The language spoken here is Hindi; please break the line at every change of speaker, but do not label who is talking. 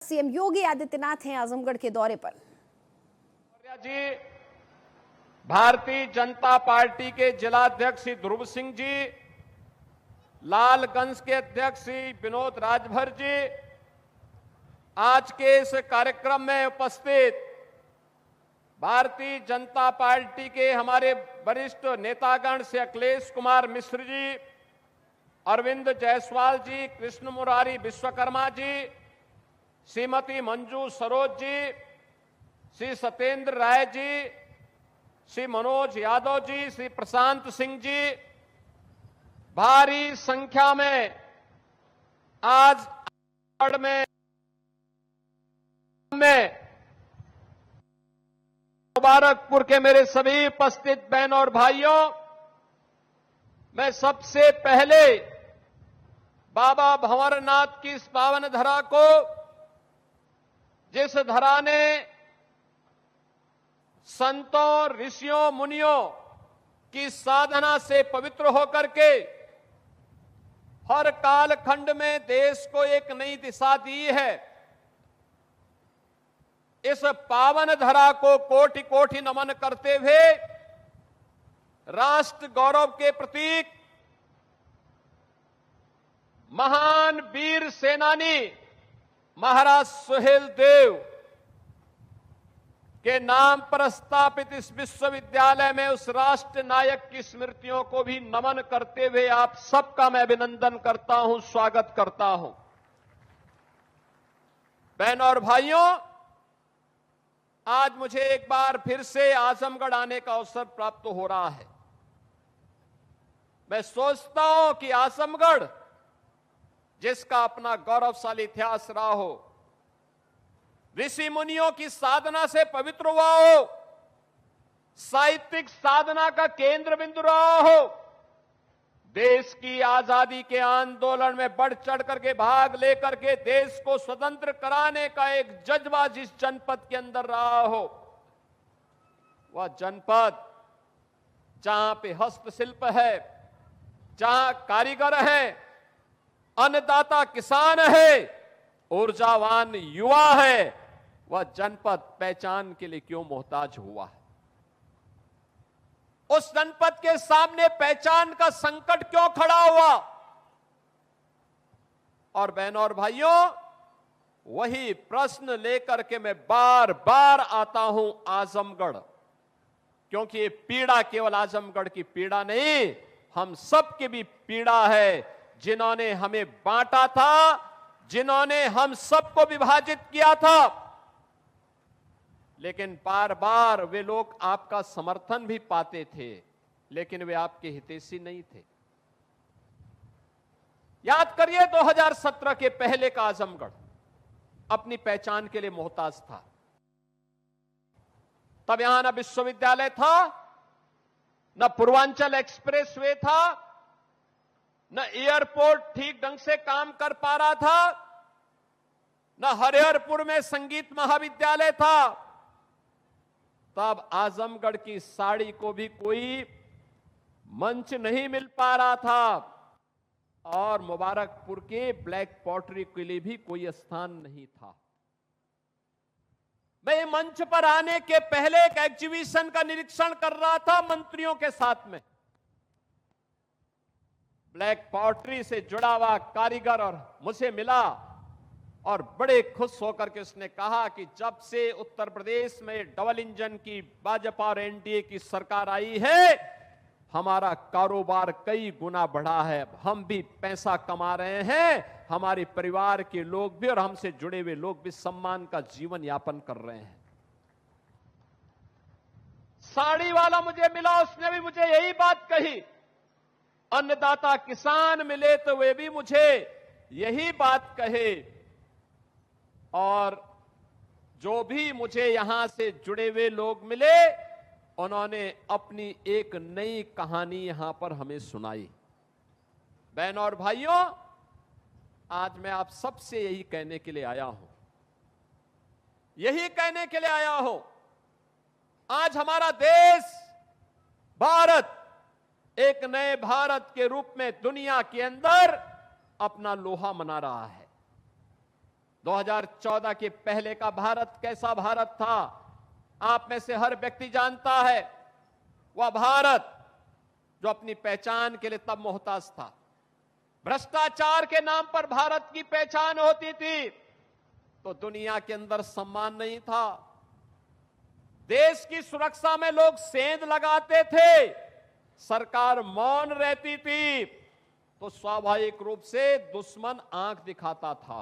सीएम योगी आदित्यनाथ हैं आजमगढ़ के दौरे पर।
जी, भारतीय जनता पार्टी के जिलाध्यक्ष श्री ध्रुव सिंह जी, लालगंज के अध्यक्ष श्री विनोद राजभर जी, आज के इस कार्यक्रम में उपस्थित भारतीय जनता पार्टी के हमारे वरिष्ठ नेतागण से अखिलेश कुमार मिश्र जी, अरविंद जायसवाल जी, कृष्ण मुरारी विश्वकर्मा जी, श्रीमती मंजू सरोज जी, श्री सत्येंद्र राय जी, श्री मनोज यादव जी, श्री प्रशांत सिंह जी, भारी संख्या में आज में मुबारकपुर के मेरे सभी उपस्थित बहनों और भाइयों, मैं सबसे पहले बाबा भंवरनाथ की इस पावन धरा को, जिस धरा ने संतों, ऋषियों, मुनियों की साधना से पवित्र होकर के हर कालखंड में देश को एक नई दिशा दी है, इस पावन धरा को कोटि कोटि नमन करते हुए राष्ट्र गौरव के प्रतीक महान वीर सेनानी महाराज सुहेल देव के नाम पर स्थापित इस विश्वविद्यालय में उस राष्ट्र नायक की स्मृतियों को भी नमन करते हुए आप सबका मैं अभिनंदन करता हूं, स्वागत करता हूं। बहनों और भाइयों, आज मुझे एक बार फिर से आजमगढ़ आने का अवसर प्राप्त हो रहा है। मैं सोचता हूं कि आजमगढ़, जिसका अपना गौरवशाली इतिहास रहा हो, ऋषि मुनियों की साधना से पवित्र हुआ हो, साहित्यिक साधना का केंद्र बिंदु रहा हो, देश की आजादी के आंदोलन में बढ़ चढ़ करके भाग लेकर के देश को स्वतंत्र कराने का एक जज्बा जिस जनपद के अंदर रहा हो, वह जनपद जहां पे हस्तशिल्प है, जहां कारीगर है, अन्नदाता किसान है, ऊर्जावान युवा है, वह जनपद पहचान के लिए क्यों मोहताज हुआ है? उस जनपद के सामने पहचान का संकट क्यों खड़ा हुआ? और बहनों और भाइयों, वही प्रश्न लेकर के मैं बार बार आता हूं आजमगढ़, क्योंकि ये पीड़ा केवल आजमगढ़ की पीड़ा नहीं, हम सब की भी पीड़ा है। जिन्होंने हमें बांटा था, जिन्होंने हम सबको विभाजित किया था, लेकिन बार बार वे लोग आपका समर्थन भी पाते थे, लेकिन वे आपके हितैषी नहीं थे। याद करिए 2017 के पहले का आजमगढ़ अपनी पहचान के लिए मोहताज था। तब यहां न विश्वविद्यालय था, न पूर्वांचल एक्सप्रेस वे था, न एयरपोर्ट ठीक ढंग से काम कर पा रहा था, न हरिहरपुर में संगीत महाविद्यालय था। तब आजमगढ़ की साड़ी को भी कोई मंच नहीं मिल पा रहा था, और मुबारकपुर के ब्लैक पॉटरी के लिए भी कोई स्थान नहीं था। मैं मंच पर आने के पहले एक एग्जीबिशन का निरीक्षण कर रहा था मंत्रियों के साथ में। ब्लैक पॉटरी से जुड़ा हुआ कारीगर और मुझे मिला, और बड़े खुश होकर के उसने कहा कि जब से उत्तर प्रदेश में डबल इंजन की भाजपा और एनडीए की सरकार आई है, हमारा कारोबार कई गुना बढ़ा है, हम भी पैसा कमा रहे हैं, हमारे परिवार के लोग भी और हमसे जुड़े हुए लोग भी सम्मान का जीवन यापन कर रहे हैं। साड़ी वाला मुझे मिला, उसने भी मुझे यही बात कही। अन्नदाता किसान मिले तो वे भी मुझे यही बात कहे, और जो भी मुझे यहां से जुड़े हुए लोग मिले, उन्होंने अपनी एक नई कहानी यहां पर हमें सुनाई। बहनों और भाइयों, आज मैं आप सबसे यही कहने के लिए आया हूं, यही कहने के लिए आया हूं, आज हमारा देश भारत एक नए भारत के रूप में दुनिया के अंदर अपना लोहा मना रहा है। 2014 के पहले का भारत कैसा भारत था? आप में से हर व्यक्ति जानता है। वह भारत जो अपनी पहचान के लिए तब मोहताज था। भ्रष्टाचार के नाम पर भारत की पहचान होती थी तो दुनिया के अंदर सम्मान नहीं था। देश की सुरक्षा में लोग सेंध लगाते थे, सरकार मौन रहती थी तो स्वाभाविक रूप से दुश्मन आंख दिखाता था।